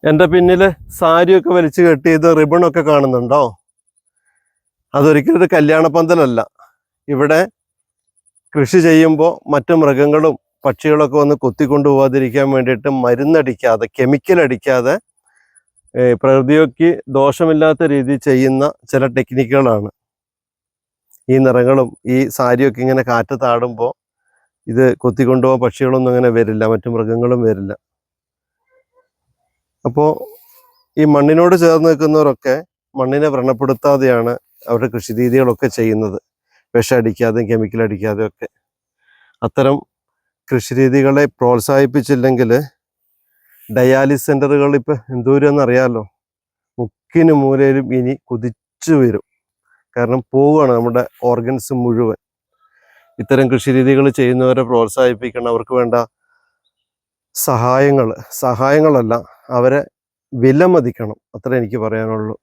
എൻ്റെ പിന്നില് സാരിയൊക്കെ വലിച്ചു കെട്ടി ഇത് റിബണൊക്കെ കാണുന്നുണ്ടോ? അതൊരിക്കലും ഒരു കല്യാണ പന്തലല്ല. ഇവിടെ കൃഷി ചെയ്യുമ്പോൾ മറ്റു മൃഗങ്ങളും പക്ഷികളൊക്കെ വന്ന് കൊത്തിക്കൊണ്ടു പോകാതിരിക്കാൻ വേണ്ടിയിട്ട് മരുന്നടിക്കാതെ, കെമിക്കൽ അടിക്കാതെ പ്രകൃതിക്ക് ദോഷമില്ലാത്ത രീതിയിൽ ചെയ്യുന്ന ചില ടെക്നിക്കുകളാണ്. ഈ നിറങ്ങളും ഈ സാരിയൊക്കെ ഇങ്ങനെ കാറ്റത്താടുമ്പോൾ ഇത് കൊത്തിക്കൊണ്ടുപോകാൻ പക്ഷികളൊന്നും അങ്ങനെ വരില്ല, മറ്റു മൃഗങ്ങളും വരില്ല. അപ്പോൾ ഈ മണ്ണിനോട് ചേർന്ന് നിൽക്കുന്നവരൊക്കെ മണ്ണിനെ വ്രണപ്പെടുത്താതെയാണ് അവരുടെ കൃഷി രീതികളൊക്കെ ചെയ്യുന്നത്. വിഷം അടിക്കാതെയും കെമിക്കൽ അടിക്കാതെയും ഒക്കെ. അത്തരം കൃഷി രീതികളെ പ്രോത്സാഹിപ്പിച്ചില്ലെങ്കിൽ ഡയാലിസിസ് സെൻ്ററുകൾ ഇപ്പോൾ എന്തോരെന്നറിയാമല്ലോ, മുക്കിന് മൂലയിലും ഇനി കുതിച്ചു വരും. കാരണം പോവുകയാണ് നമ്മുടെ ഓർഗൻസ് മുഴുവൻ. ഇത്തരം കൃഷി രീതികൾ ചെയ്യുന്നവരെ പ്രോത്സാഹിപ്പിക്കണം. അവർക്ക് വേണ്ട സഹായങ്ങളല്ല, അവരെ വിലമതിക്കണം. അത്രേ എനിക്ക് പറയാനുള്ളൂ.